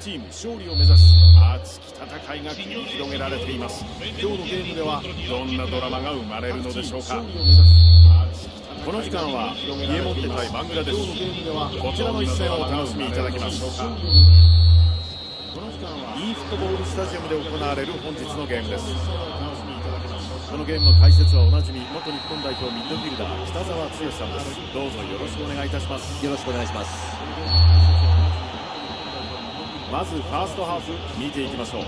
チーム勝利を目指す熱き戦いが繰り広げられています。今日のゲームではどんなドラマが生まれるのでしょうか。この時間は家モンテ対バングラデシュ、こちらの一戦をお楽しみいただきます。eFootball スタジアムで行われる本日のゲームです。このゲームの解説はおなじみ元日本代表ミッドフィルダー北澤剛さんです。どうぞよろしくお願いいたします。よろしくお願いします。まずファーストハーフ見ていきましょう。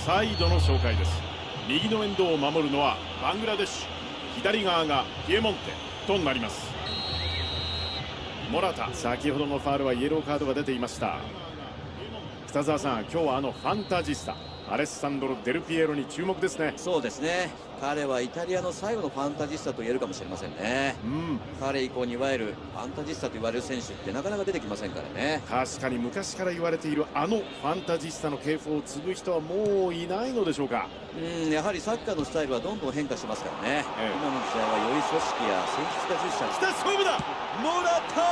サイドの紹介です。右のエンドを守るのはバングラデシュ、左側がピエモンテとなります。モラタ、先ほどのファウルはイエローカードが出ていました。北澤さん、今日はファンタジスタアレッサンドロ・デルピエロに注目ですね。そうですね、彼はイタリアの最後のファンタジスタと言えるかもしれませんね。彼以降にいわゆるファンタジスタと言われる選手ってなかなか出てきませんからね。確かに昔から言われているファンタジスタの系譜を継ぐ人はもういないのでしょうか。やはりサッカーのスタイルはどんどん変化してますからね、今の時代はより組織や戦術が重視されて、来た勝負だ、モラタ、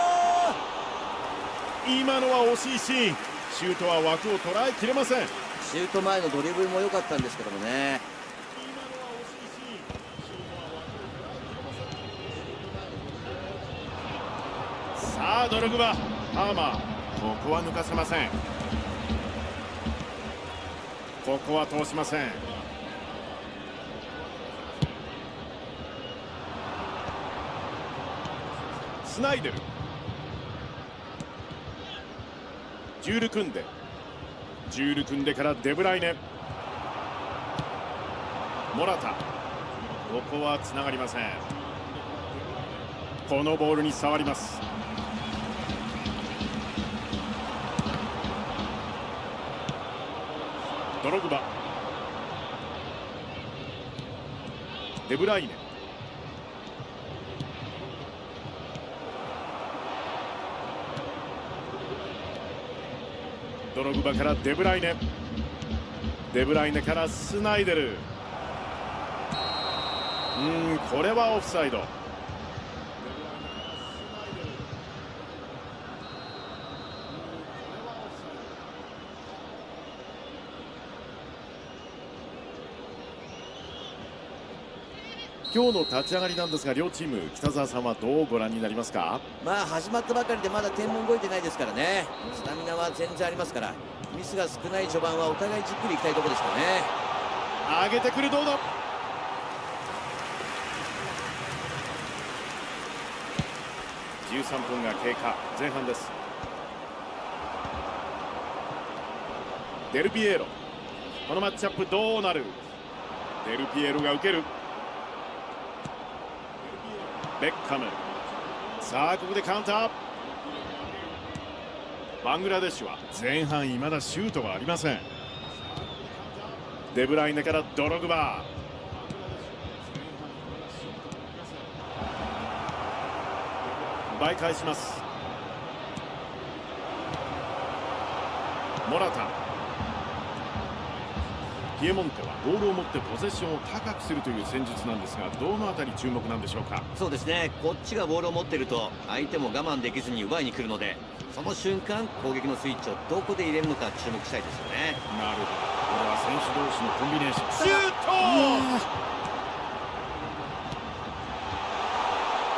今のは惜しいシーン、シュートは枠を捉えきれません。シュート前のドリブルも良かったんですけどもね。さあドログバ、ハーマー、ここは抜かせません。ここは通しません。スナイデル、ジュール組んでからデブライネ、モラタ、ここはつながりません。このボールに触ります。ドログバ、デブライネ、ドログバからデブライネ、デブライネからスナイデル。これはオフサイド。今日の立ち上がりなんですが、両チーム北澤さんはどうご覧になりますか。始まったばかりでまだ点も動いてないですからね。スタミナは全然ありますから、ミスが少ない序盤はお互いじっくりいきたいところですからね。上げてくる、どうだ。13分が経過、前半です。デルピエロ、このマッチアップどうなる。デルピエロが受ける。ベッカム、さあここでカウンター。バングラデシュは前半未だシュートがありません。デブライネからドログバ、奪い返します。モラタ、ピエモンテはボールを持ってポゼッションを高くするという戦術なんですが、どのあたり注目なんでしょうか。そうですね、こっちがボールを持っていると相手も我慢できずに奪いに来るので、その瞬間攻撃のスイッチをどこで入れるのか注目したいですよね。なるほど、これは選手同士のコンビネーション。シュート、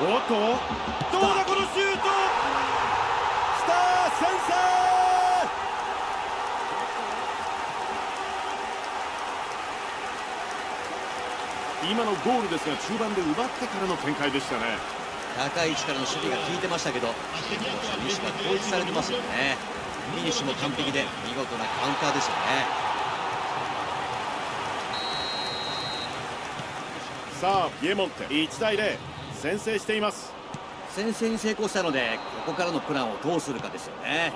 おっと、どうだこのシュート、スター先制。今のゴールですが、中盤で奪ってからの展開でしたね。高い位置からの守備が効いてましたけど、初日が統一されてますよね。フィニッシュも完璧で見事なカウンターですよね。さあピエモンテ1対0、先制しています。先制に成功したので、ここからのプランをどうするかですよね。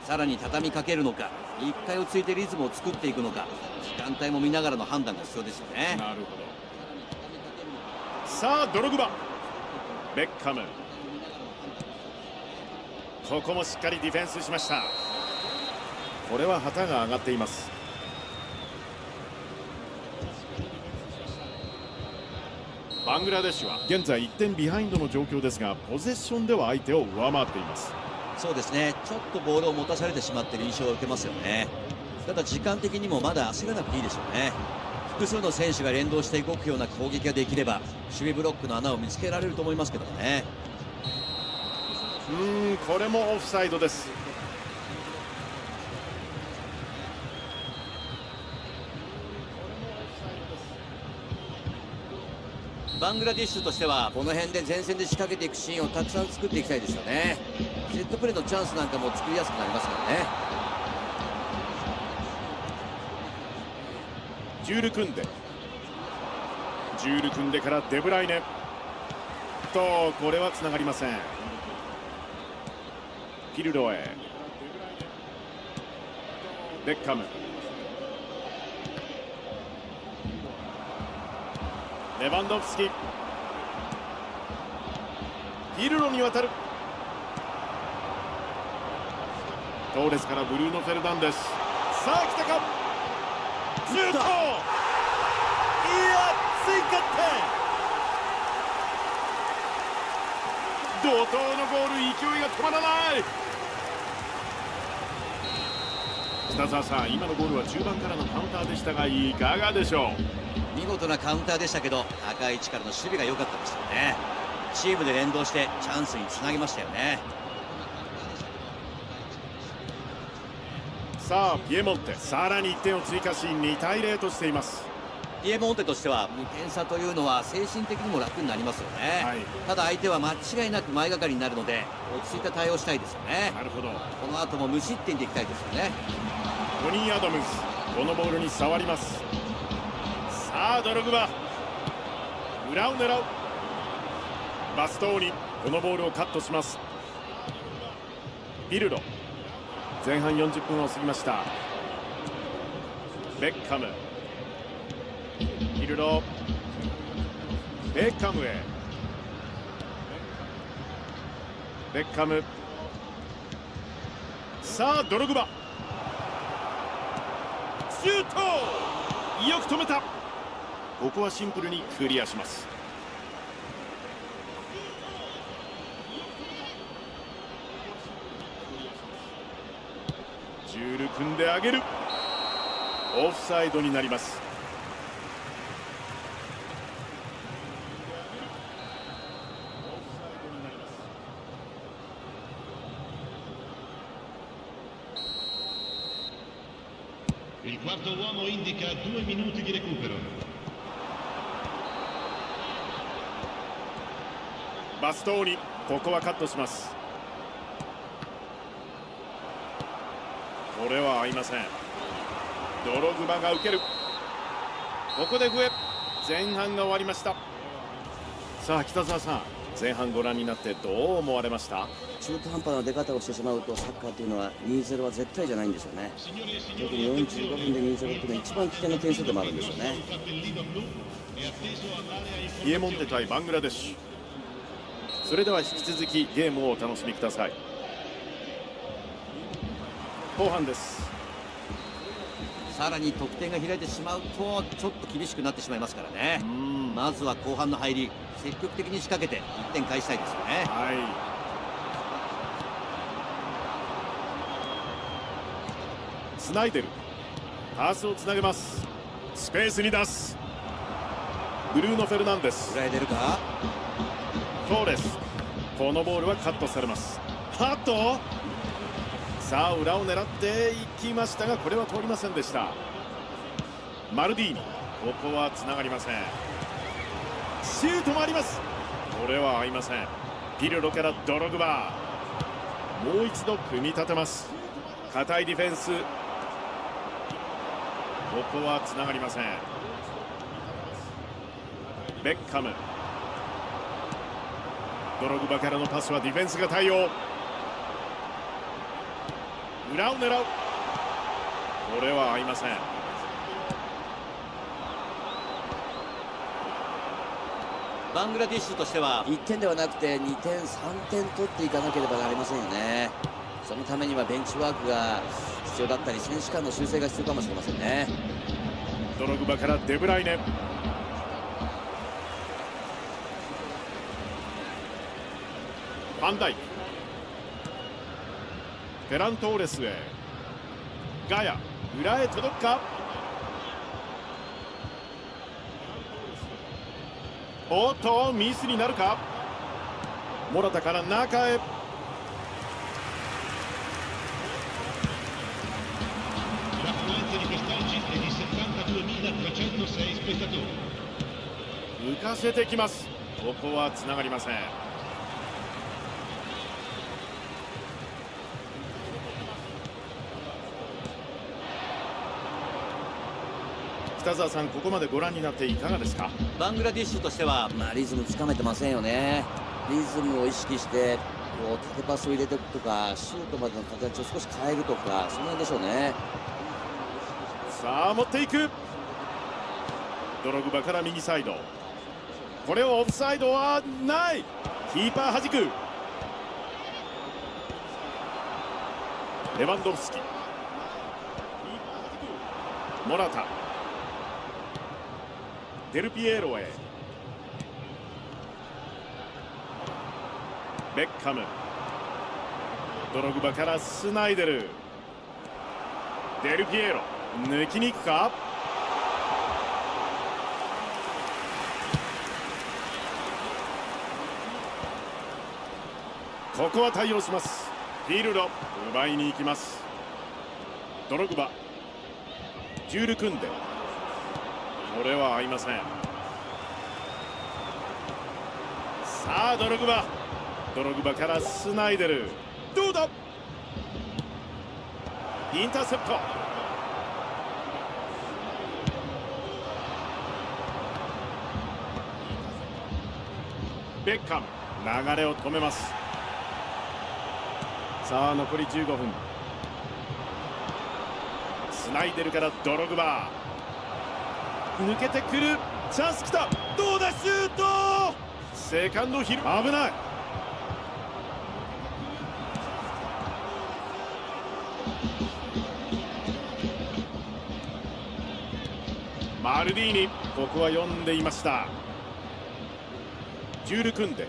さらに畳みかけるのか、1回をついてリズムを作っていくのか、時間帯も見ながらの判断が必要ですよね。なるほど。さあドログバ、ベッカム、ここもしっかりディフェンスしました。これは旗が上がっています。バングラデシュは現在1点ビハインドの状況ですが、ポゼッションでは相手を上回っています。そうですね、ちょっとボールを持たされてしまっている印象を受けますよね。ただ時間的にもまだ焦らなくていいでしょうね。複数の選手が連動して動くような攻撃ができれば守備ブロックの穴を見つけられると思いますけどね。これもオフサイドです。バングラディッシュとしてはこの辺で前線で仕掛けていくシーンをたくさん作っていきたいですよね。セットプレーのチャンスなんかも作りやすくなりますからね。ジュール組んでからデブライネと、これはつながりません。ピルロへ、ベッカム、レバンドフスキ、ピルロに渡る。トーレスからブルーノ・フェルナンデス。さあ来たか、シュート、いや追加点、怒涛のゴール、勢いが止まらない。北澤さん、今のゴールは中盤からのカウンターでしたが、いかがでしょう。見事なカウンターでしたけど、高い位置からの守備が良かったですよね。チームで連動してチャンスにつなげましたよね。さあピエモンテ、さらに1点を追加し2対0としています。ピエモンテとしては2点差というのは精神的にも楽になりますよね、はい、ただ相手は間違いなく前がかりになるので落ち着いた対応したいですよね。なるほど。この後も無失点でいきたいですよね。トニー・アダムズ、このボールに触ります。さあドログバ、裏を狙う。バストーニ、このボールをカットします。ピルロ、前半40分を過ぎました。ベッカム、ピルロ、ベッカムへ、ベッカム、さあドログバ、シュート、よく止めた。ここはシンプルにクリアします。ジュール組んで上げる。オフサイドになります。Il quarto uomo indica 2 minuti di recupero. バストーニ、ここはカットします。これは合いません。ドログバが受ける。ここで笛。前半が終わりました。さあ北澤さん、前半ご覧になってどう思われました？中途半端な出方をしてしまうとサッカーというのは 2-0 は絶対じゃないんですよね。特に45分で 2-0 というのは一番危険な点数でもあるんですよね。ピエモンテ対バングラデシュ。それでは引き続きゲームをお楽しみください。後半です。さらに得点が開いてしまうとちょっと厳しくなってしまいますからね。まずは後半の入り、積極的に仕掛けて1点返したいですよね。はい、つないでる。パスをつなげます。スペースに出す。ブルーノ・フェルナンデス。裏へ出るか。トーレス、このボールはカットされます。ハット、さあ裏を狙っていきましたが、これは通りませんでした。マルディーニ、ここはつながりません。シュートもあります。これは合いません。ピルロからドログバー、もう一度組み立てます。硬いディフェンス、ここはつながりません。ベッカム、ドログバからのパスはディフェンスが対応。裏を狙う。これは合いません。バングラディッシュとしては1点ではなくて2点3点取っていかなければなりませんよね。そのためにはベンチワークが必要だったり選手間の修正が必要かもしれませんね。ドログバからデブライネ、ファンダイク、フェラントーレスへ。ガヤ裏へ届くか。おっとミスになるか。モラタから中へ。L'affluenza di quest'oggi è di 72.306 spettatori. 浮かせてきます。ここはつながりません。北澤さん、ここまでご覧になっていかがですか。バングラディッシュとしては、リズムつかめてませんよね。リズムを意識してこう縦パスを入れていくとか、シュートまでの形を少し変えるとか、その辺でしょうね。さあ持っていく。ドログバから右サイド。これをオフサイドはない。キーパー弾く。レバンドフスキ。モラタ。デルピエロへ。ベッカム。ドログバからスナイデル。デルピエロ抜きに行くか。ここは対応します。フィールド奪いに行きます。ドログバジュール組んで、これは合いません。さあドログバからスナイデル。どうだ。インターセプト。ベッカム流れを止めます。さあ残り15分。スナイデルからドログバ抜けてくる。チャンスきた。どうだ。シュート。セカンドヒル危ない。マルディーニ、ここは読んでいました。ジュール組んで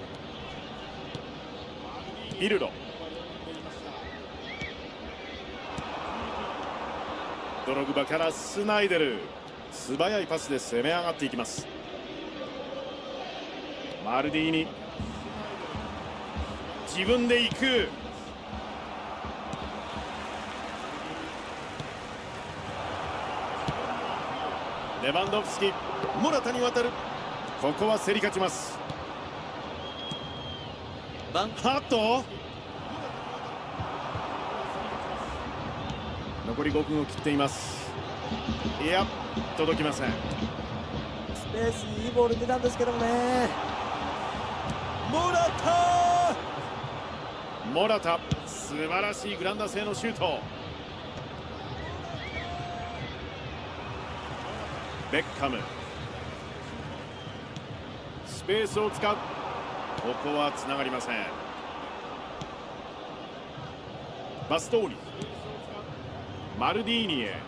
ビルド。ドログバからスナイデル。素早いパスで攻め上がっていきます。マルディーニ自分で行く。レバンドフスキ、モラタに渡る。ここは競り勝ちます。ハット。残り5分を切っています。いや届きません。スペースにいいボール出たんですけどもね。モラタ素晴らしいグランダ製のシュート。ベッカムスペースを使う。ここはつながりません。バストーニ、マルディーニへ。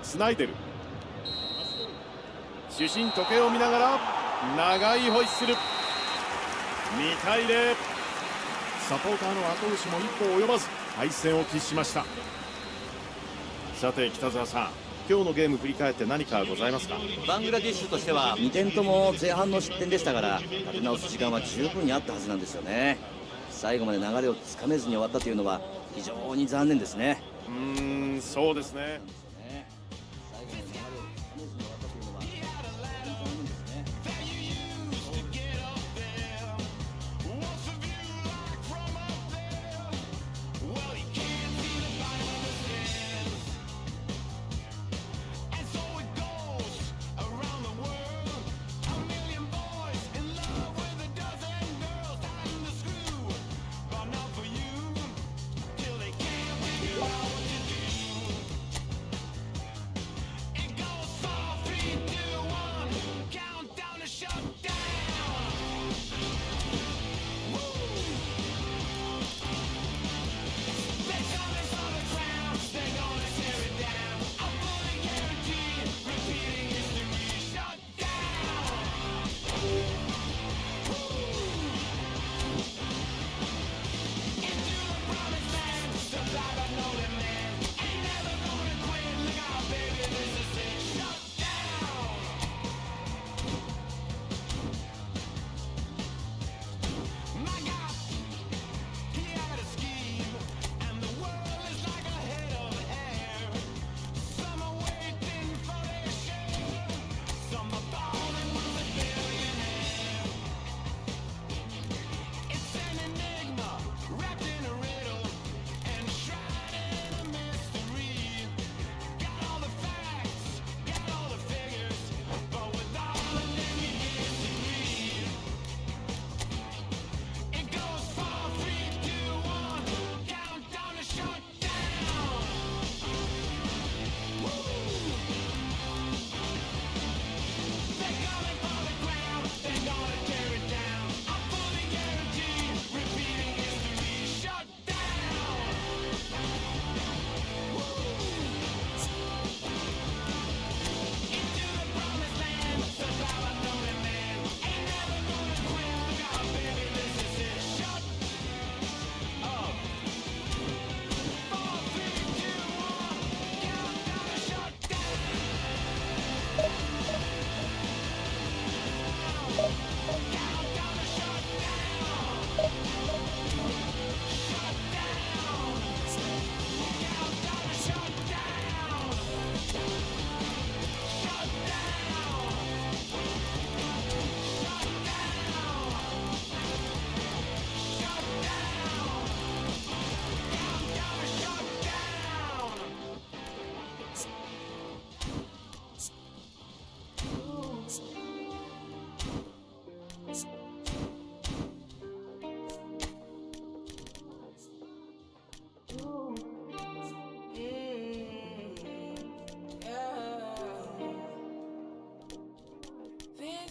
スナイデル主審時計を見ながら長いホイッスル。2対0。サポーターの後押しも一歩及ばず敗戦を喫しました。さて北澤さん、今日のゲーム振り返って何かございますか。バングラディッシュとしては2点とも前半の失点でしたから、立て直す時間は十分にあったはずなんですよね。最後まで流れをつかめずに終わったというのは非常に残念ですね。そうですね。最後まで流れをつかめずに終わったというのは本当に残念ですね。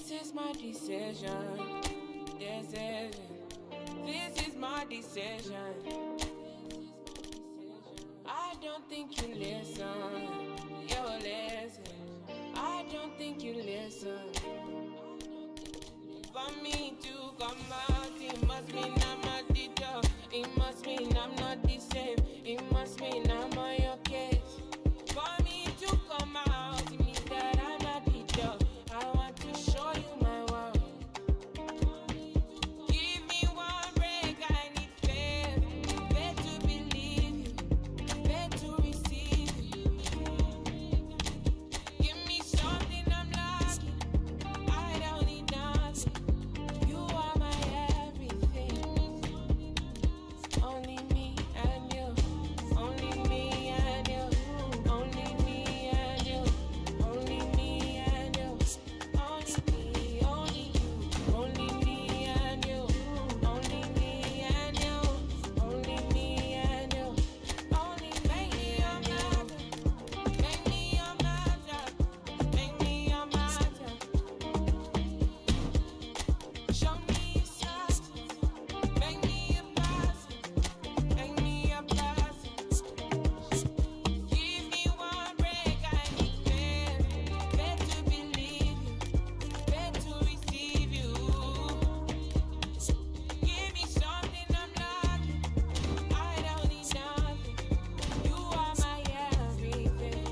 This is my decision. This is my decision. I don't think you listen. Yo, listen. I don't think you listen. For me to come out, it must mean I'm not the dog. It must mean I'm not the same. It must mean I'm on your case. For me to come out, it means that I'm not the dog. I want to show you my world. Give me one break, I need faith. Faith to believe you, faith to receive you. Give me something I'm lacking. I don't need nothing. You are my everything. Only me and you. Only me and you. Only me and you. Only me and you. Only me, only you. Only me and you. Only me and you. Only me and you. Only make me your matter. Make me your matter. Make me your matter. Show me something. Make me a blessing. Make me a blessing. Give me one break, I need faith. Faith to believe you. Faith to receive you. Give me something I'm lacking. I don't need nothing. You are my everything.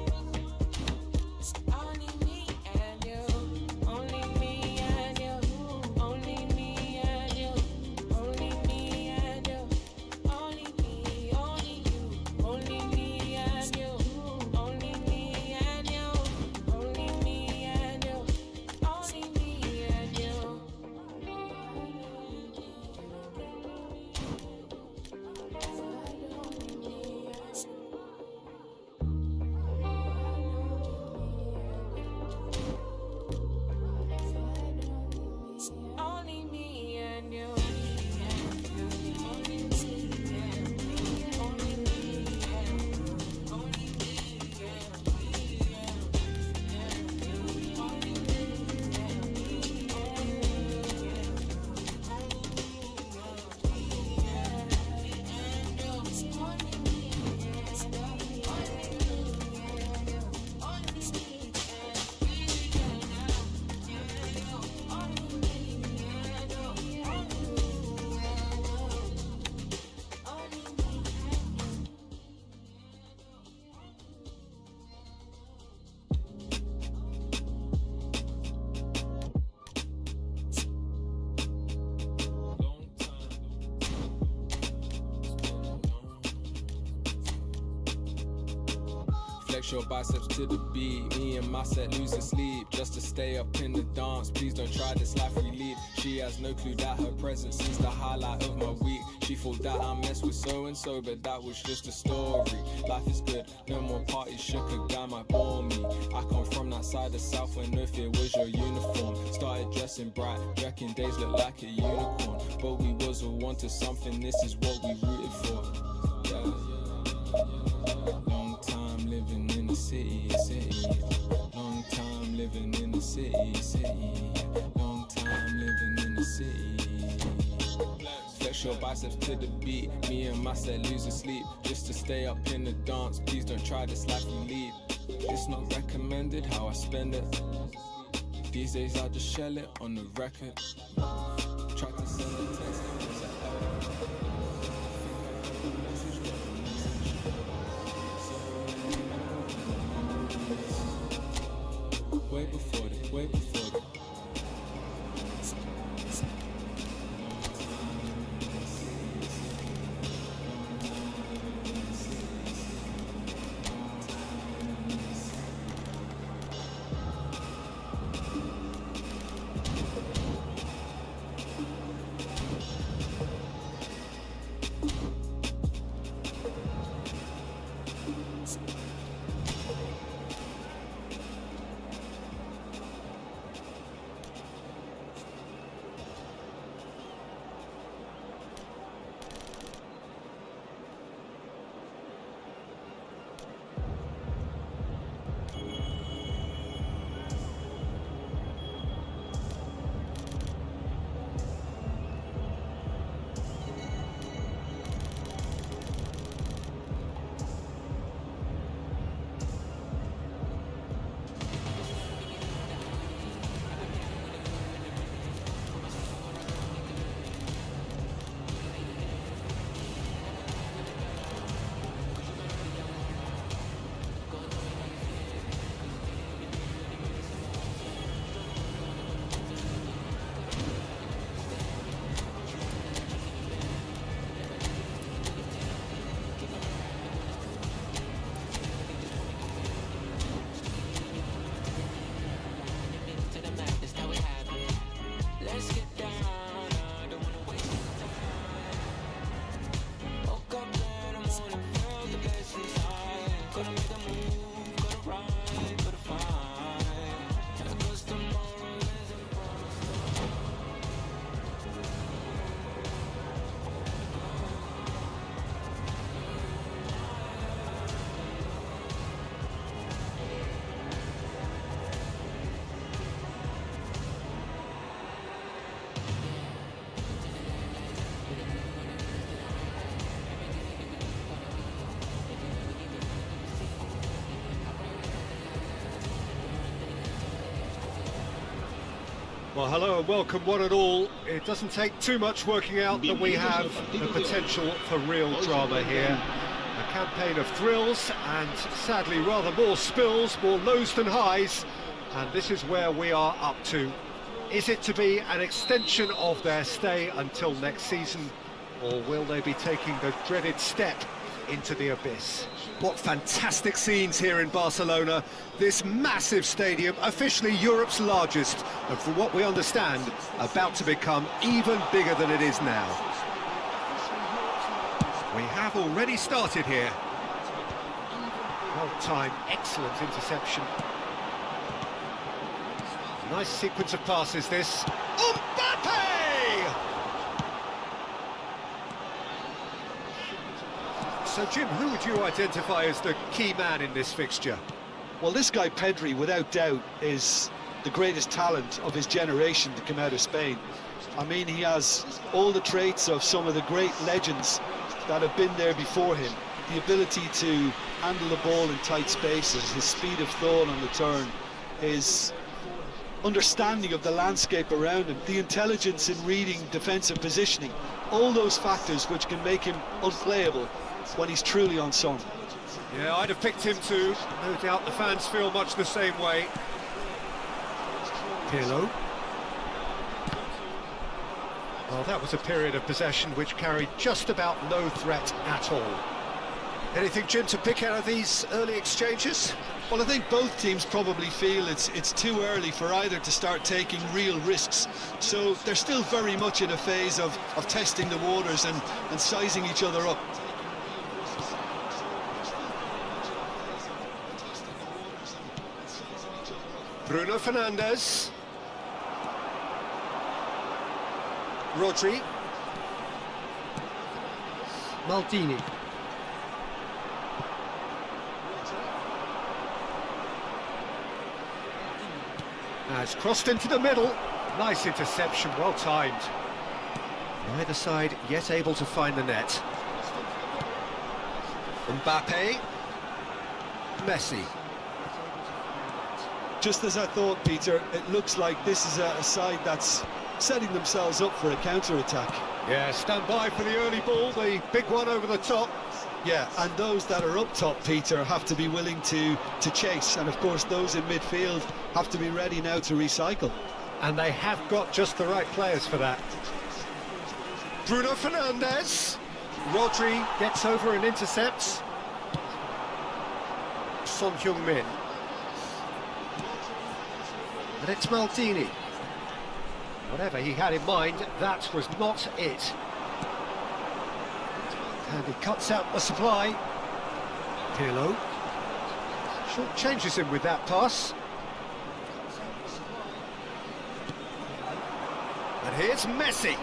Only me and you. Only me and you. Only me and you. Only me and you. Only me, only you. Only me and you. Only me and you. Only me and you. Only me and you. Only me and you. Only me and you. Only me and you. Only me Flex your biceps to the beat. Me and my set losing sleep just to stay up in the dance. Please don't try this life we lead. She has no clue that her presence is the highlight of my week. She thought that I messed with so and so, but that was just a story. Life is good, no more parties. Shook a guy might bore me. I come from that side of South where no fear was your uniform. Started dressing bright, wrecking days look like a unicorn. But we was all wanted something. This is what we rooted for. Yeah. Long time living in the city. Long time living in the city. Long time living in the city. Flex your biceps to the beat. Me and my set losing sleep just to stay up in the dance. Please don't try this life we lead. It's not recommended how I spend it. These days I just shell it on the record. Try to send a text, it was an error. Way before the Well, hello and welcome one and all. It doesn't take too much working out that we have the potential for real drama here. A campaign of thrills and sadly rather more spills, more lows than highs. And this is where we are up to. Is it to be an extension of their stay until next season, or will they be taking the dreaded step into the abyss? What fantastic scenes here in Barcelona. This massive stadium, officially Europe's largest, and from what we understand, about to become even bigger than it is now. We have already started here. Well-timed, excellent interception. Nice sequence of passes, this. Mbappe! So, Jim, who would you identify as the key man in this fixture? Well, this guy Pedri, without doubt, is the greatest talent of his generation to come out of Spain. I mean, he has all the traits of some of the great legends that have been there before him. The ability to handle the ball in tight spaces, his speed of thought on the turn, his understanding of the landscape around him, the intelligence in reading defensive positioning, all those factors which can make him unplayable when he's truly on song. Yeah, I'd have picked him too. No doubt the fans feel much the same way. Pirlo. Well, that was a period of possession which carried just about no threat at all. Anything, Jim, to pick out of these early exchanges? Well, I think both teams probably feel it's too early for either to start taking real risks. So they're still very much in a phase of testing the waters and sizing each other up. Bruno Fernandes. Rodri. Maldini. Now it's crossed into the middle. Nice interception, well timed. Neither side yet able to find the net. Mbappe. Messi. Just as I thought, Peter, it looks like this is a side that's setting themselves up for a counter-attack. Yeah, stand by for the early ball, the big one over the top. Yeah, and those that are up top, Peter, have to be willing to chase. And of course, those in midfield have to be ready now to recycle. And they have got just the right players for that. Bruno Fernandes. Rodri gets over and intercepts. Son Heung-min. And it's Maldini. Whatever he had in mind, that was not it. And he cuts out the supply. Pirlo. Short changes him with that pass. And here's Messi.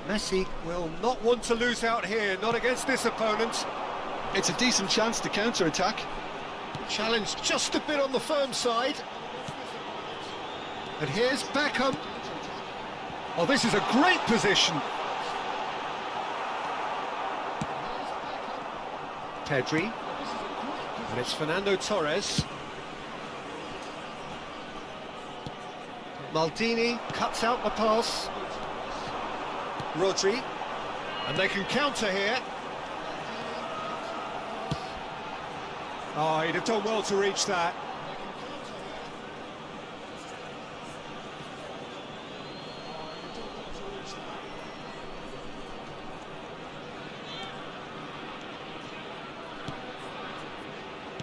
Messi will not want to lose out here, not against this opponent. It's a decent chance to counter-attack. Challenge just a bit on the firm side. And here's Beckham. Oh, this is a great position. Pedri. And it's Fernando Torres. Maldini cuts out the pass. Rodri. And they can counter here. Oh, he'd have done well to reach that.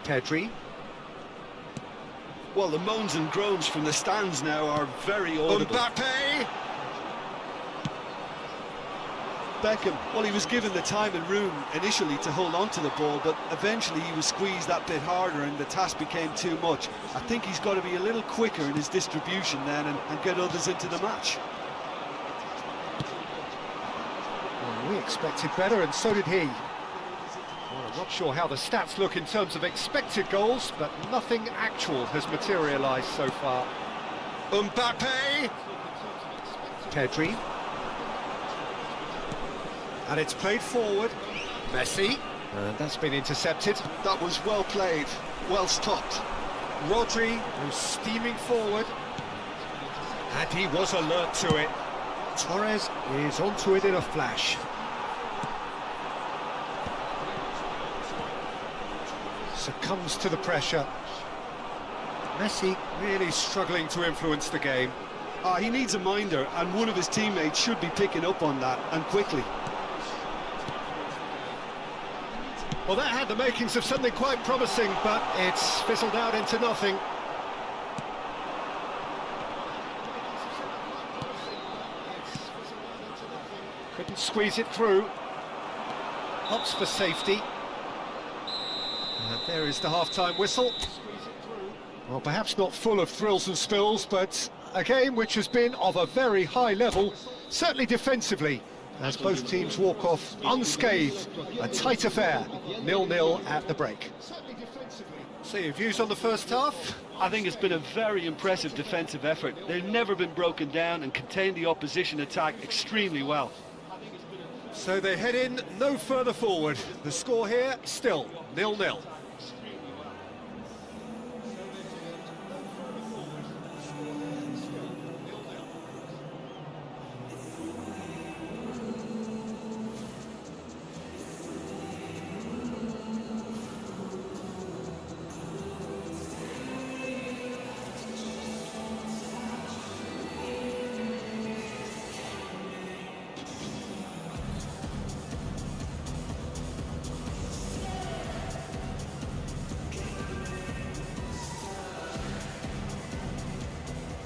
Pedri. Well, the moans and groans from the stands now are very audible. Mbappe! Beckham, well, he was given the time and room initially to hold on to the ball, but eventually he was squeezed that bit harder and the task became too much. I think he's got to be a little quicker in his distribution then and get others into the match. Well, we expected better, and so did he. Well, I'm not sure how the stats look in terms of expected goals, but nothing actual has materialised so far. Mbappe! Pedri. And it's played forward. Messi. And that's been intercepted. That was well played, well stopped. Rodri, who's steaming forward. And he was alert to it. Torres is onto it in a flash. Succumbs to the pressure. Messi really struggling to influence the game. He needs a minder, and one of his teammates should be picking up on that, and quickly. Well, that had the makings of something quite promising, but it's fizzled out into nothing. Couldn't squeeze it through. Hops for safety. And there is the half-time whistle. Well, perhaps not full of thrills and spills, but a game which has been of a very high level, certainly defensively, as both teams walk off unscathed. A tight affair, 0-0 at the break. So your views on the first half? I think it's been a very impressive defensive effort. They've never been broken down and contained the opposition attack extremely well. So they head in no further forward. The score here, still 0-0.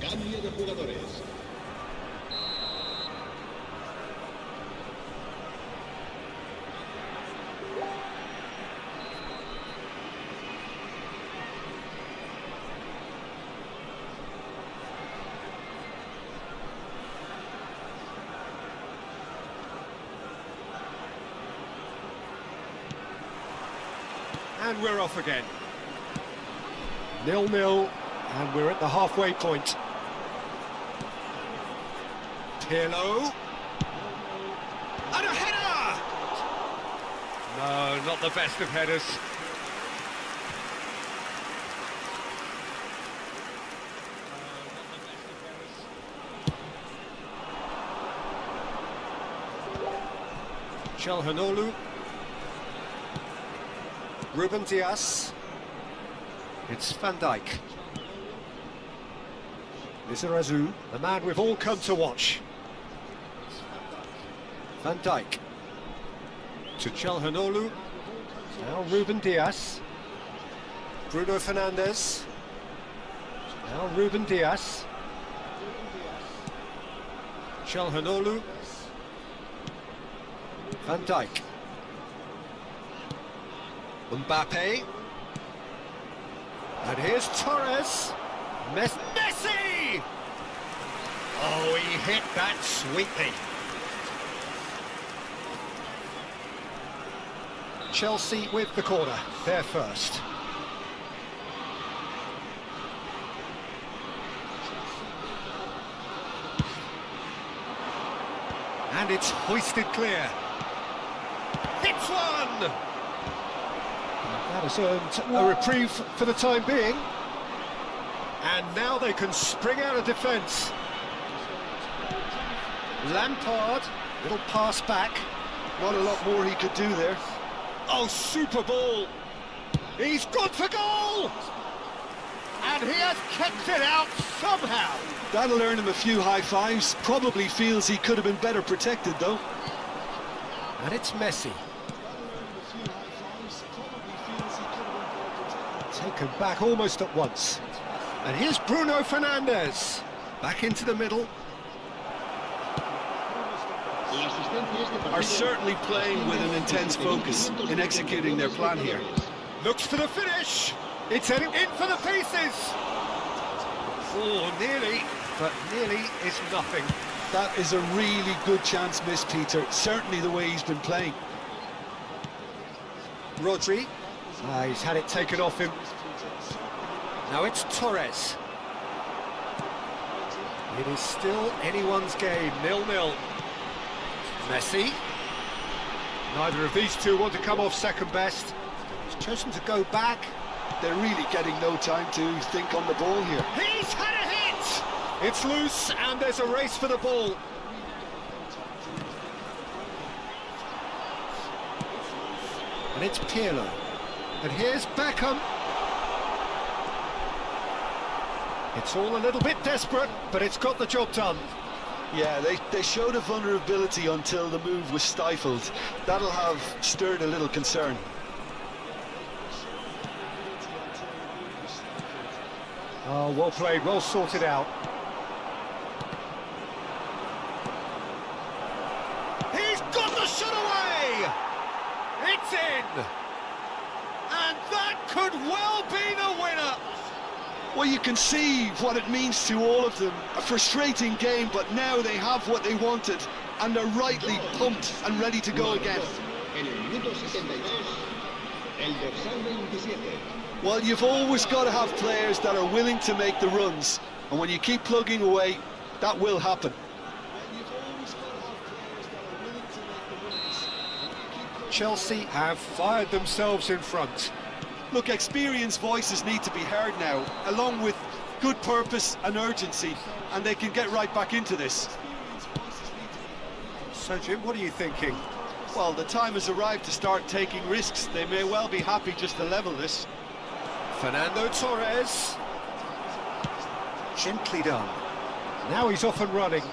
Cambio de jugadores. And we're off again. 0-0, and we're at the halfway point. Pirlo. And a header! No, not the best of headers. Calhanoglu. Ruben Dias. It's Van Dijk. Lizarazu, the man we've all come to watch. Van Dijk. To Calhanoglu. Now Ruben Dias. Bruno Fernandes. Now Ruben Dias. Calhanoglu. Van Dijk. Mbappe. And here's Torres. Messi! Oh, he hit that sweetly. Chelsea with the corner, they're first. And it's hoisted clear. Hits one! That has earned a reprieve for the time being. And now they can spring out of defence. Lampard, little pass back. Not a lot more he could do there. Oh, super ball. He's good for goal! And he has kept it out somehow. That'll earn him a few high fives. Probably feels he could have been better protected, though. And it's Messi. Taken back almost at once. And here's Bruno Fernandes. Back into the middle. Are certainly playing with an intense focus in executing their plan here. Looks for the finish. It's heading in for the pieces. Oh, nearly, but nearly is nothing. That is a really good chance missed, Peter. Certainly the way he's been playing. Rodri. He's had it taken off him. Now it's Torres. It is still anyone's game, 0-0. Messi. Neither of these two want to come off second best. He's chosen to go back. They're really getting no time to think on the ball here. He's had a hit! It's loose, and there's a race for the ball. And it's Pirlo. And here's Beckham. It's all a little bit desperate, but it's got the job done. Yeah, they showed a vulnerability until the move was stifled. That'll have stirred a little concern. Oh, well played, well sorted out. He's got the shot away! It's in! And that could well be the winner! Well, you can see what it means to all of them. A frustrating game, but now they have what they wanted, and they're rightly pumped and ready to go again. En el minuto 72, el dorsal 27. Well, you've always got to have players that are willing to make the runs, and when you keep plugging away, that will happen. Chelsea have fired themselves in front. Look, experienced voices need to be heard now, along with good purpose and urgency, and they can get right back into this. So, Jim, what are you thinking? Well, the time has arrived to start taking risks. They may well be happy just to level this. Fernando Torres. Gently done. Now he's off and running.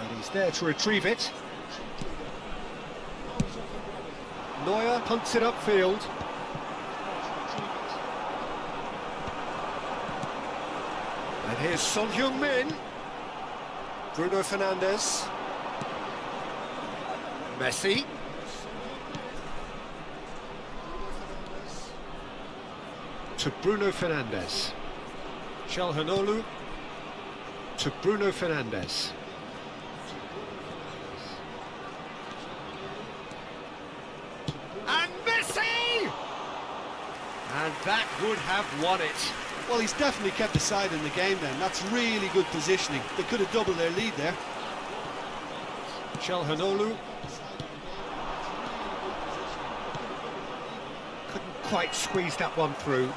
And he's there to retrieve it. Neuer punts it upfield. And here's Son Heung-min. Bruno Fernandes. Messi. To Bruno Fernandes. Calhanoglu to Bruno Fernandes. And Messi! And that would have won it. Well, he's definitely kept the side in the game then. That's really good positioning. They could have doubled their lead there. Calhanoglu. Couldn't quite squeeze that one through.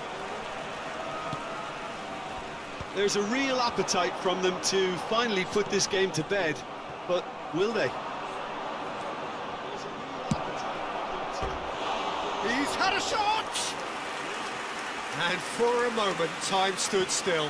There's a real appetite from them to finally put this game to bed, but will they? He's had a shot! And for a moment, time stood still.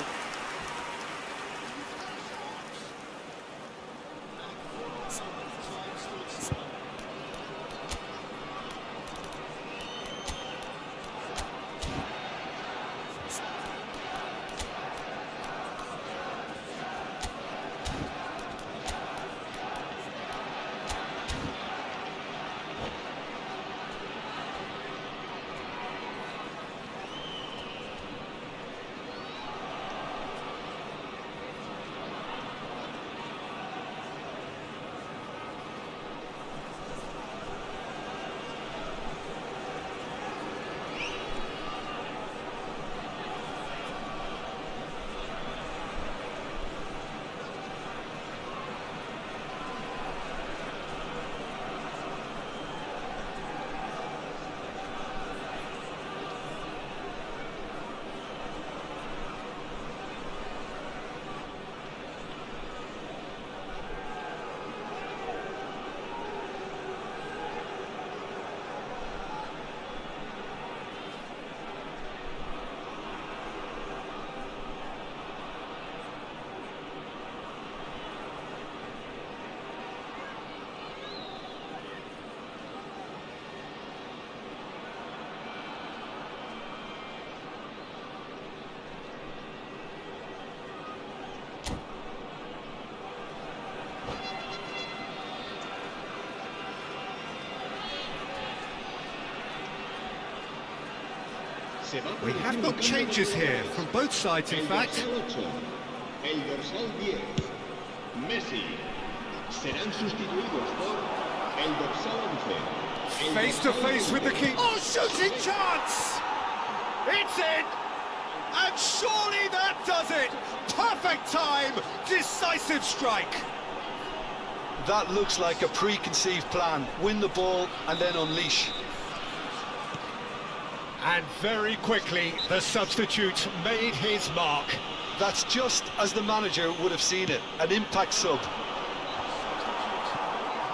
We have got changes here, from both sides in fact. El dorsal 10, Messi. Serán sustituidos por el dorsal 11. Face to face with the keeper. Oh, shooting chance! It's in! And surely that does it! Perfect time! Decisive strike! That looks like a preconceived plan. Win the ball and then unleash. And very quickly, the substitute made his mark. That's just as the manager would have seen it, an impact sub.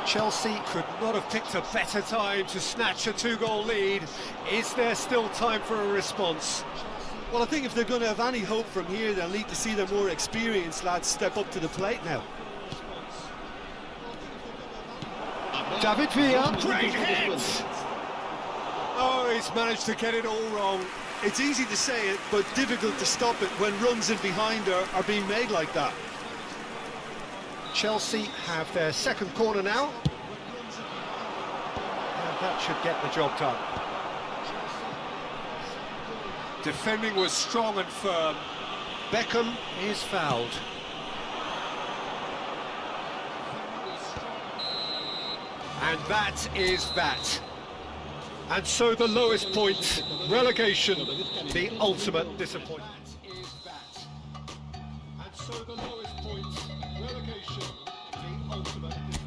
Chelsea could not have picked a better time to snatch a 2-goal lead. Is there still time for a response? Well, I think if they're going to have any hope from here, they'll need to see their more experienced lads step up to the plate now. David Villa, great hit! Oh, he's managed to get it all wrong. It's easy to say it, but difficult to stop it when runs in behind are being made like that. Chelsea have their second corner now. And that should get the job done. Defending was strong and firm. Beckham is fouled. And that is that. And so the lowest point, relegation, the ultimate disappointment. Is that. And so the lowest point, relegation, the ultimate disappointment.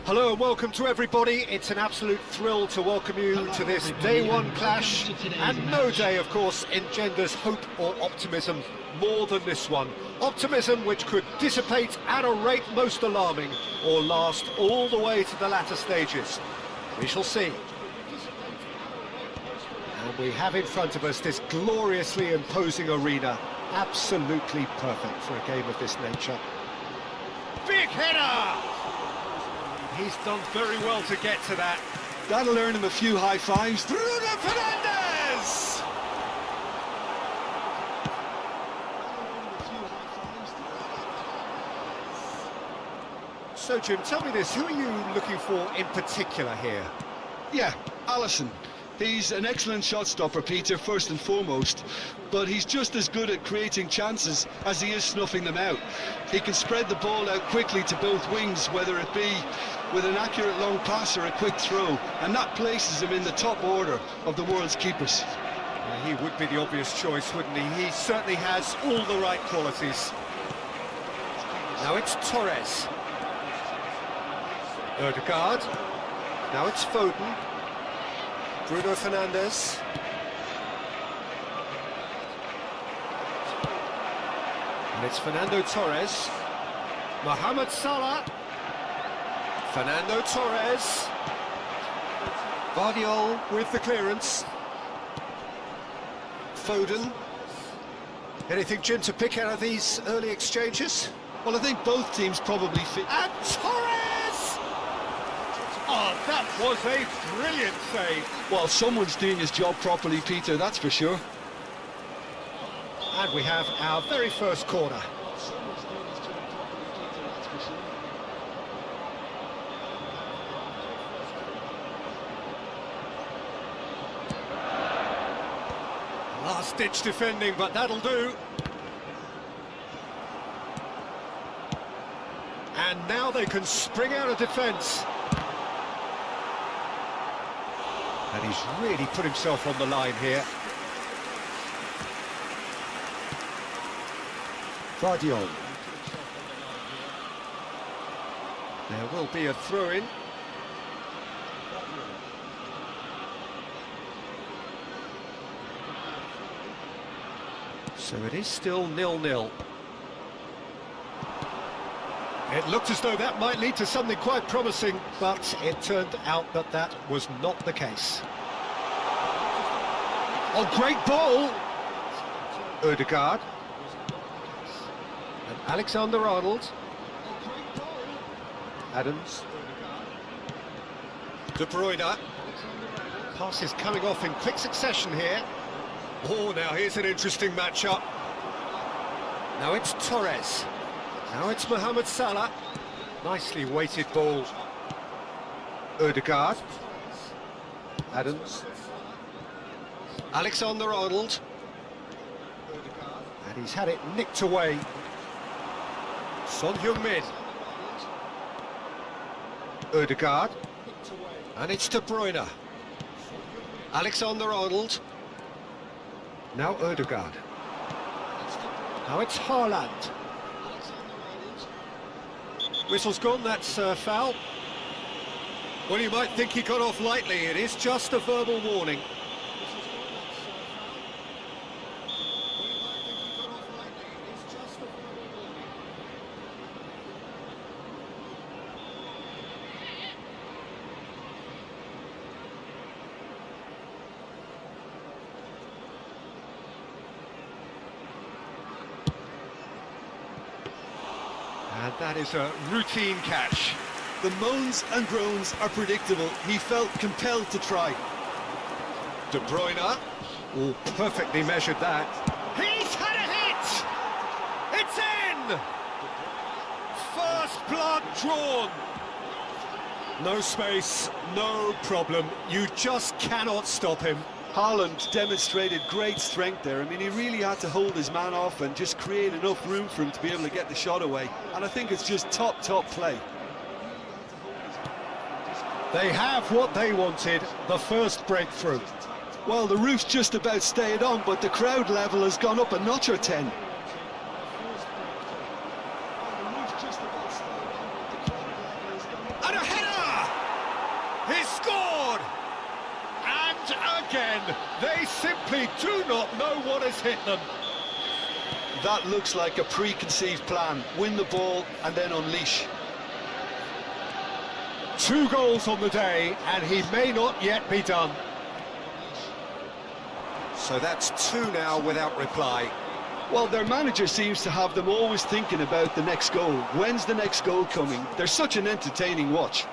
Hello and welcome to everybody. It's an absolute thrill to welcome you to this day one clash, and no day, of course, engenders hope or optimism more than this one. Optimism which could dissipate at a rate most alarming or last all the way to the latter stages. We shall see. And we have in front of us this gloriously imposing arena, absolutely perfect for a game of this nature. Big header! He's done very well to get to that. That'll earn him a few high fives. Bruno Fernandes! So, Jim, tell me this, who are you looking for in particular here? Yeah, Alisson. He's an excellent shot stopper, Peter, first and foremost, but he's just as good at creating chances as he is snuffing them out. He can spread the ball out quickly to both wings, whether it be with an accurate long pass or a quick throw, and that places him in the top order of the world's keepers. Yeah, he would be the obvious choice, wouldn't he? He certainly has all the right qualities. Now it's Torres. Ødegaard. Now it's Foden. Bruno Fernandes. And it's Fernando Torres. Mohamed Salah. Fernando Torres. Guardiola with the clearance. Foden. Anything, Jim, to pick out of these early exchanges? Well, I think both teams probably fit. And Torres! Oh, that was a brilliant save. Well, someone's doing his job properly, Peter, that's for sure. And we have our very first corner. Last-ditch defending, but that'll do. And now they can spring out of defence. And he's really put himself on the line here. Guardiola. There will be a throw-in. So it is still 0-0. It looked as though that might lead to something quite promising, but it turned out that that was not the case. Oh, great ball! Ødegaard. And Alexander-Arnold. Adams. De Bruyne. Passes coming off in quick succession here. Oh, now here's an interesting matchup. Now it's Torres. Now it's Mohamed Salah. Nicely weighted ball. Ødegaard. Adams. Alexander-Arnold. And he's had it nicked away. Son Heung-min. Ødegaard. And it's De Bruyne. Alexander-Arnold. Now Ødegaard. Now it's Haaland. Whistle's gone, that's foul. Well, you might think he got off lightly. It is just a verbal warning. And that is a routine catch. The moans and groans are predictable. He felt compelled to try. De Bruyne. Oh, perfectly measured that. He's had a hit! It's in! First blood drawn. No space, no problem. You just cannot stop him. Haaland demonstrated great strength there. I mean, he really had to hold his man off and just create enough room for him to be able to get the shot away. And I think it's just top play. They have what they wanted, the first breakthrough. Well, the roof's just about stayed on, but the crowd level has gone up a notch or 10. And a header! He's scored! And again, they simply do not know what has hit them. That looks like a preconceived plan. Win the ball and then unleash. 2 goals on the day, and he may not yet be done. So that's 2 now without reply. Well, their manager seems to have them always thinking about the next goal. When's the next goal coming? They're such an entertaining watch.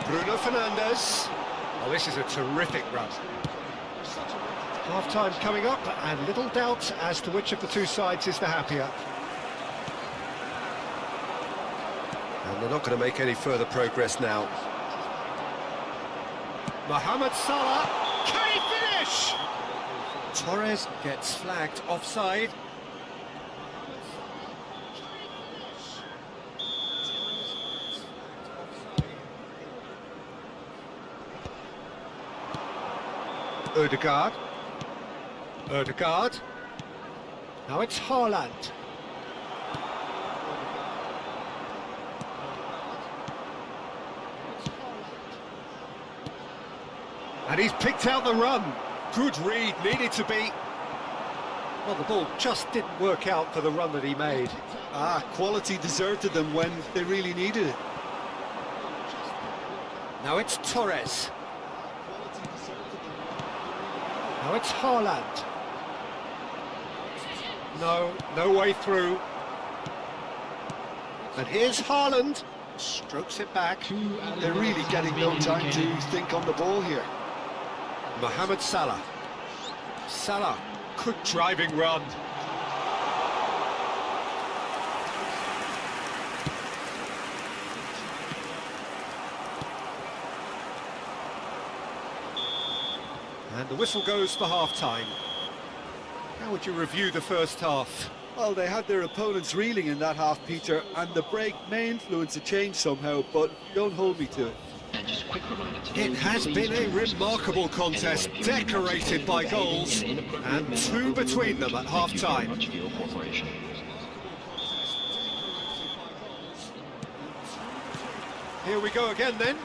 Bruno Fernandes. Oh, this is a terrific run. Half-time coming up, and little doubt as to which of the 2 sides is the happier. And they're not going to make any further progress now. Mohamed Salah, can he finish? Torres gets flagged offside. Ødegaard. Ødegaard. Now it's Haaland. And he's picked out the run. Good read, needed to be. Well, the ball just didn't work out for the run that he made. Quality deserted them when they really needed it. Now it's Torres. Now it's Haaland. No way through. And here's Haaland. Strokes it back. They're really getting no time to think on the ball here. Mohamed Salah. Salah, good driving run. And the whistle goes for half-time. How would you review the first half? Well, they had their opponents reeling in that half, Peter, and the break may influence a change somehow, but don't hold me to it. It has been a remarkable contest, decorated by goals, and 2 between them at half-time. Here we go again then.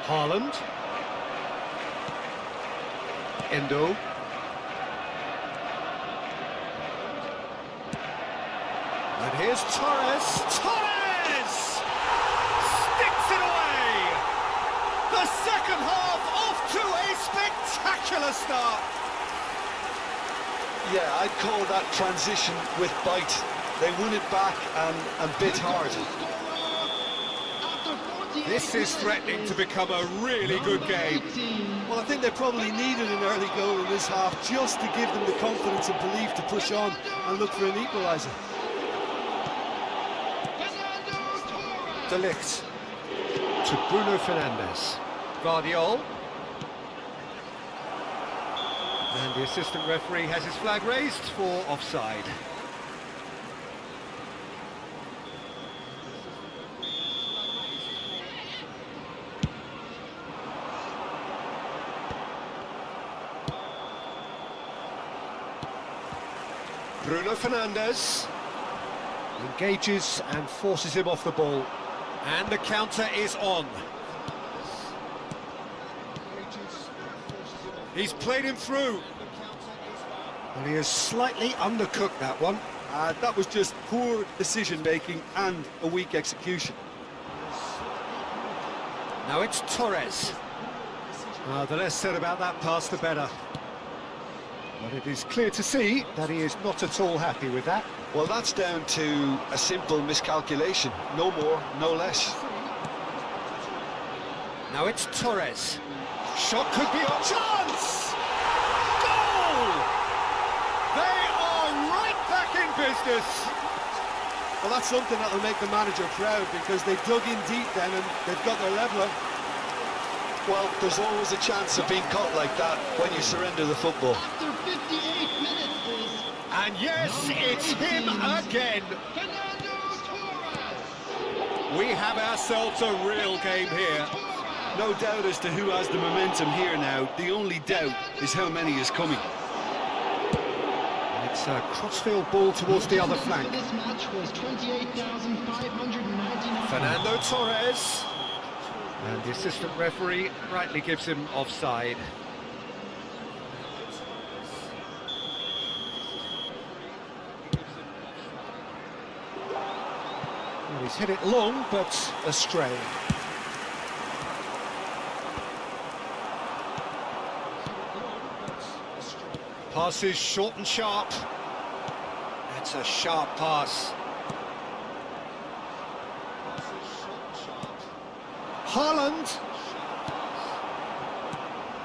Haaland. Endo. And here's Torres. Torres! Sticks it away! The second half off to a spectacular start. Yeah, I'd call that transition with bite. They won it back and bit hard. This is threatening to become a really good game. Well, I think they probably needed an early goal in this half just to give them the confidence and belief to push on and look for an equaliser. De Ligt to Bruno Fernandes. Guardiol. And the assistant referee has his flag raised for offside. Bruno Fernandes engages and forces him off the ball. And the counter is on. He's played him through. And he has slightly undercooked that one. That was just poor decision-making and a weak execution. Now it's Torres. The less said about that pass, the better. But it is clear to see that he is not at all happy with that. Well, that's down to a simple miscalculation. No more, no less. Now it's Torres. Shot could be on. Chance! Goal! They are right back in business. Well, that's something that'll make the manager proud because they dug in deep then and they've got their leveller. Well, there's always a chance of being caught like that when you surrender the football. After 58 minutes, please. And yes, it's him again. We have ourselves a real game here. No doubt as to who has the momentum here now. The only doubt is how many is coming. It's a crossfield ball towards the other flank. This match was 28,599. Fernando Torres. And the assistant referee rightly gives him offside. Well, he's hit it long, but astray. Pass is short and sharp. That's a sharp pass. Haaland.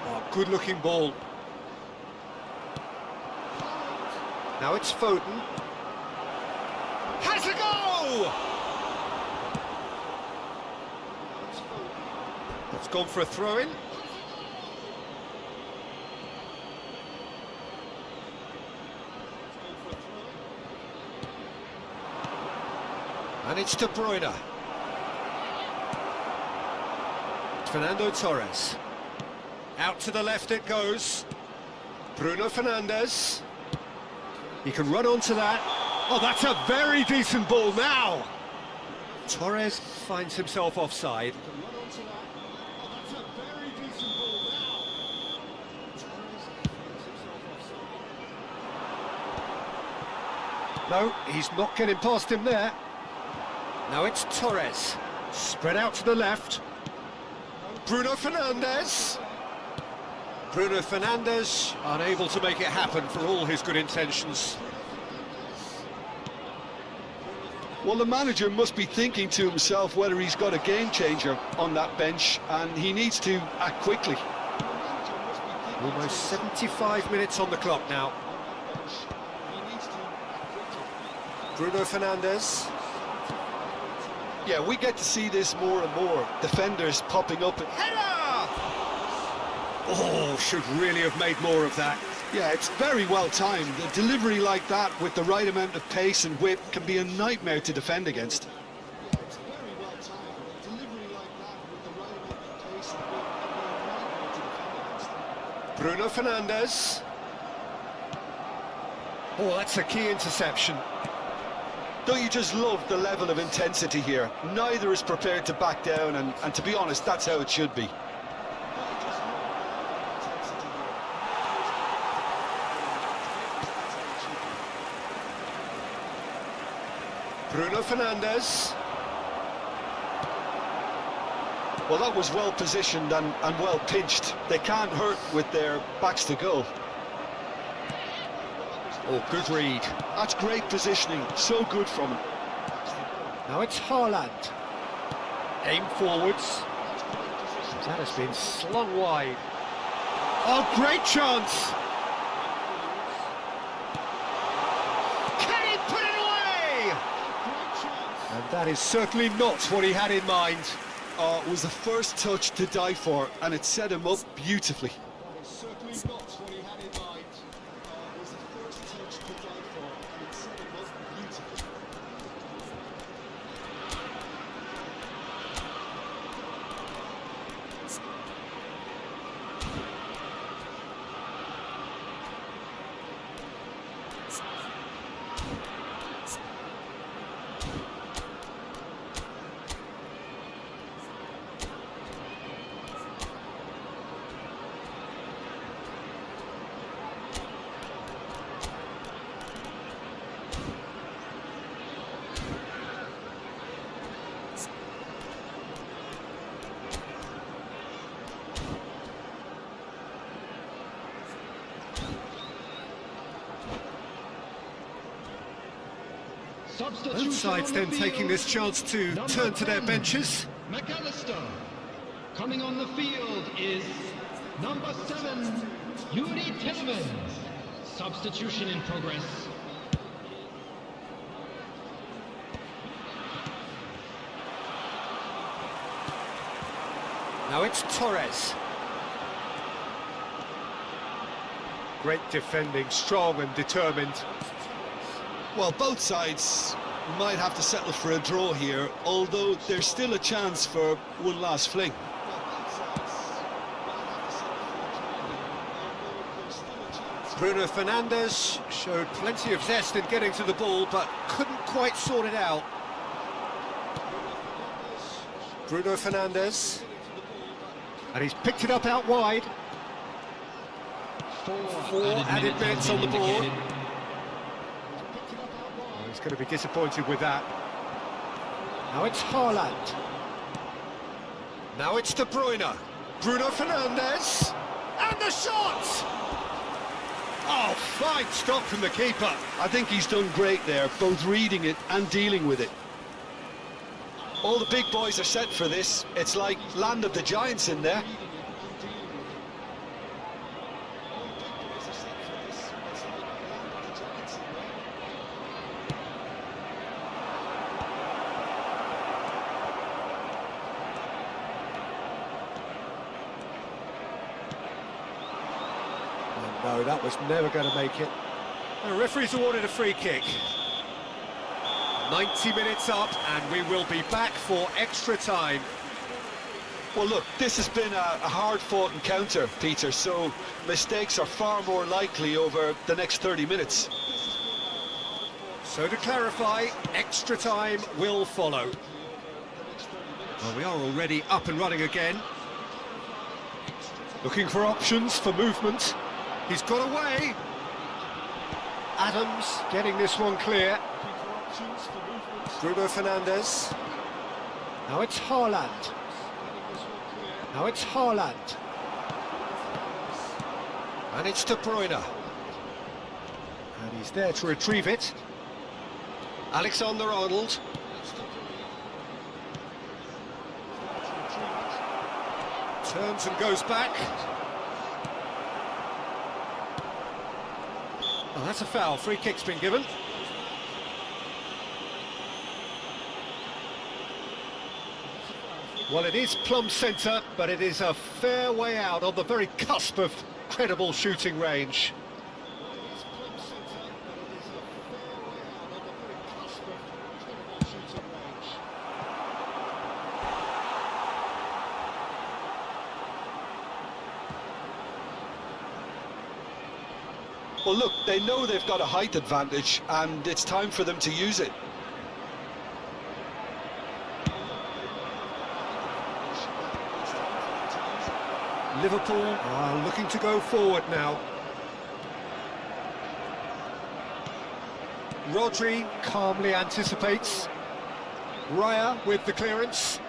Oh, good-looking ball. Now it's Foden. Has a go! It's gone for a throw-in. And it's De Bruyne. Fernando Torres. Out to the left it goes. Bruno Fernandes. He can run onto that. Oh, that's a very decent ball now. Torres finds himself offside. No, he's not getting past him there. Now it's Torres. Spread out to the left. Bruno Fernandes. Bruno Fernandes unable to make it happen for all his good intentions. Well, the manager must be thinking to himself whether he's got a game changer on that bench, and he needs to act quickly. Almost 75 minutes on the clock now. Bruno Fernandes. Yeah, we get to see this more and more. Defenders popping up. Header! Oh, should really have made more of that. Yeah, it's very well timed. A delivery like that with the right amount of pace and whip can be a nightmare to defend against. Yeah, it's very well timed. A delivery like that with the right amount of pace and whip can be a nightmare to defend against. Bruno Fernandes. Oh, that's a key interception. Don't you just love the level of intensity here? Neither is prepared to back down, and to be honest, that's how it should be. Bruno Fernandes. Well, that was well positioned and well pinched. They can't hurt with their backs to goal. Oh, good read. That's great positioning, so good from him. Now it's Haaland. Aim forwards. That has been slung wide. Oh, great chance! Can he put it away? And that is certainly not what he had in mind. Oh, it was the first touch to die for, and it set him up beautifully. Both sides then taking this chance to turn to their benches. McAllister. Coming on the field is number 7, Yuri Tillmans. Substitution in progress. Now it's Torres. Great defending, strong and determined. Well, both sides might have to settle for a draw here, although there's still a chance for one last fling. Bruno Fernandes showed plenty of zest in getting to the ball, but couldn't quite sort it out. Bruno Fernandes. And he's picked it up out wide. Four added minutes on the board. He's going to be disappointed with that. Now it's Haaland. Now it's De Bruyne. Bruno Fernandes. And the shot! Oh, fine stop from the keeper. I think he's done great there, both reading it and dealing with it. All the big boys are set for this. It's like Land of the Giants in there. No, that was never going to make it. The referee's awarded a free kick. 90 minutes up, and we will be back for extra time. Well, look, this has been a hard-fought encounter, Peter, so mistakes are far more likely over the next 30 minutes. So to clarify, extra time will follow. Well, we are already up and running again. Looking for options for movement. He's got away. Adams getting this one clear. Bruno Fernandes. Now it's Haaland. Now it's Haaland. And it's De Bruyne. And he's there to retrieve it. Alexander-Arnold. Turns and goes back. Oh, that's a foul. Free kick's been given. Well, it is plumb centre, but it is a fair way out on the very cusp of credible shooting range. Well, look, they know they've got a height advantage, and it's time for them to use it. Liverpool are looking to go forward now. Rodri calmly anticipates. Raya with the clearance.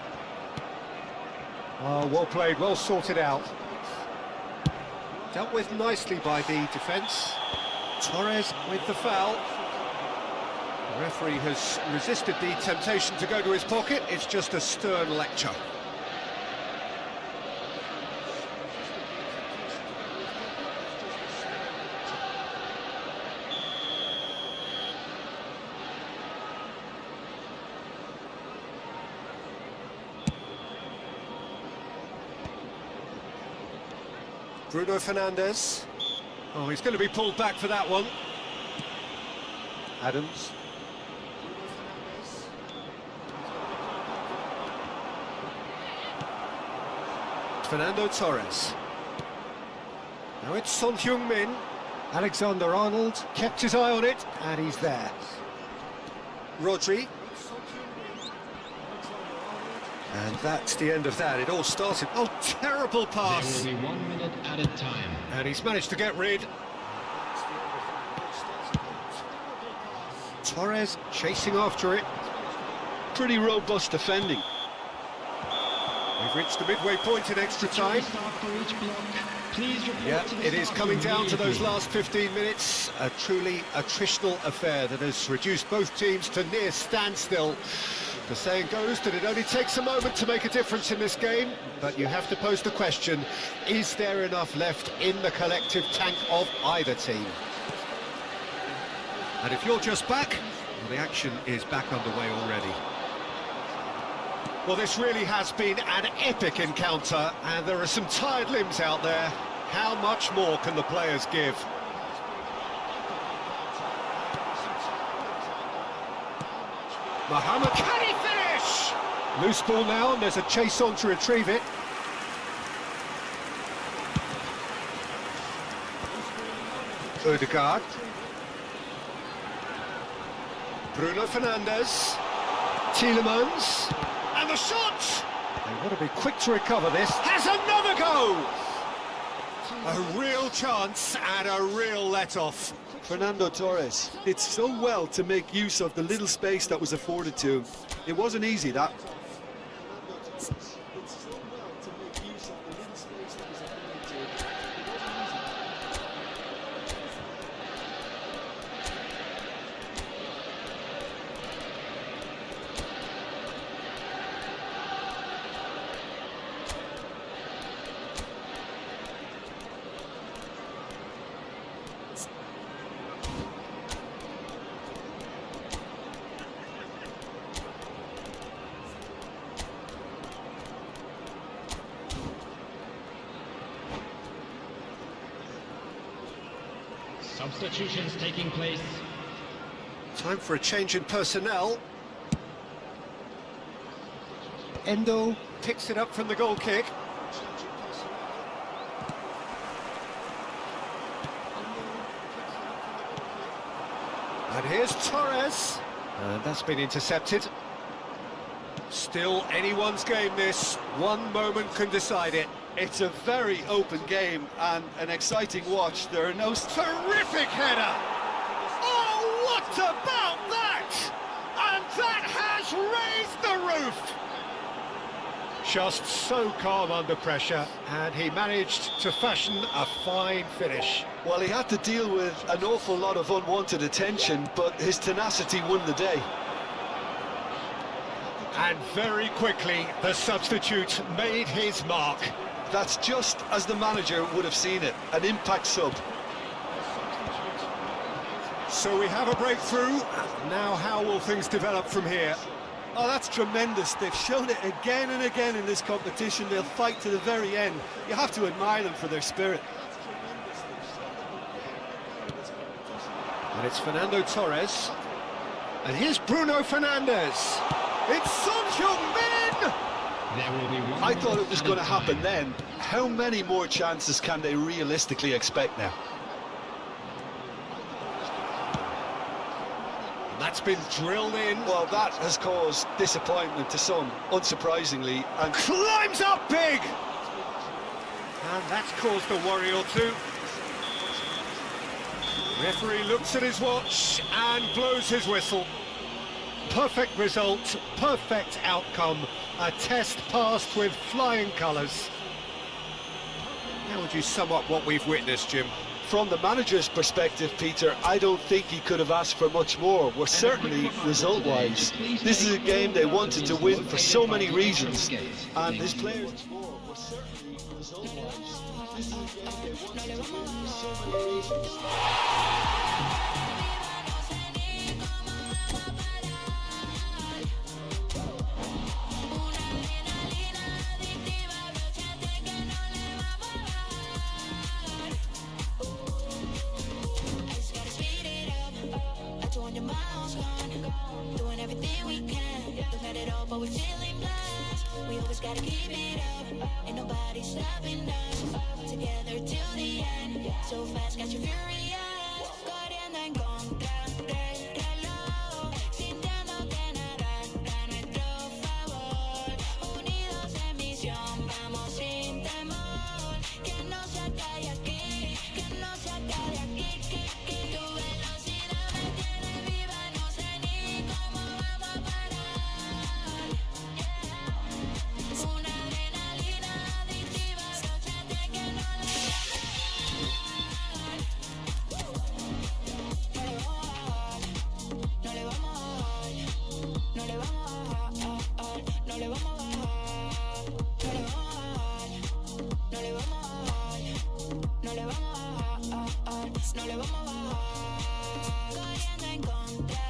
Oh, well played, well sorted out. Dealt with nicely by the defence. Torres with the foul. The referee has resisted the temptation to go to his pocket. It's just a stern lecture. Bruno Fernandes. Oh, he's going to be pulled back for that one. Adams. Fernando Torres. Now it's Son Heung-min. Alexander-Arnold kept his eye on it, and he's there. Rodri. And that's the end of that. It all started. Oh, terrible pass. There will be 1 minute added time. And he's managed to get rid. Torres chasing after it. Pretty robust defending. We've reached the midway point in extra time. Yeah, it is coming down to those last 15 minutes. A truly attritional affair that has reduced both teams to near standstill. The saying goes that it only takes a moment to make a difference in this game, but you have to pose the question, is there enough left in the collective tank of either team? And if you're just back, well, the action is back underway already. Well, this really has been an epic encounter, and there are some tired limbs out there. How much more can the players give? Mohamed, can he finish? Loose ball now, and there's a chase on to retrieve it. Odegaard. Bruno Fernandes. Tielemans. And the shot! They've got to be quick to recover this. Has another go! A real chance and a real let-off. Fernando Torres did so well to make use of the little space that was afforded to him. It wasn't easy, that. Substitutions taking place. Time for a change in personnel. Endo picks it up from the goal kick. And here's Torres. And that's been intercepted. Still anyone's game this. One moment can decide it. It's a very open game and an exciting watch. There are no... Terrific header! Oh, what about that? And that has raised the roof! Just so calm under pressure, and he managed to fashion a fine finish. Well, he had to deal with an awful lot of unwanted attention, but his tenacity won the day. And very quickly, the substitute made his mark. That's just as the manager would have seen it, an impact sub. So we have a breakthrough. Now how will things develop from here? Oh, that's tremendous. They've shown it again and again in this competition. They'll fight to the very end. You have to admire them for their spirit. And it's Fernando Torres. And here's Bruno Fernandes. It's Son Heung-min! There will be 1 I thought minute it was added going to time. happen then. How many more chances can they realistically expect now? That's been drilled in. Well, that has caused disappointment to some, unsurprisingly, and Climbs up big! And that's caused a worry or two. Referee looks at his watch and blows his whistle. Perfect result, perfect outcome. A test passed with flying colours. How would you sum up what we've witnessed, Jim? From the manager's perspective, Peter, I don't think he could have asked for much more. We're certainly, result-wise, this is a game they wanted to win for so many reasons, and his players were certainly, result-wise, this is a game they wanted to win for so many reasons. Doing everything we can, don't got it all, but we're feeling blessed. We always gotta keep it up, ain't nobody stopping us. Together till the end, so fast, got you furious. Corriendo en contra del reloj, sintiendo que nada está a nuestro favor. Unidos en misión, vamos sin temor. Que no se acabe aquí, que no se acabe aquí, que tu velocidad me tiene viva, no sé ni cómo vamos a parar. Una adrenalina adictiva, róchate que no le no le vamos a bajar, no le vamos a bajar, no le vamos a bajar, no le vamos a bajar, no le vamos a bajar, no le vamos a bajar, corriendo en contra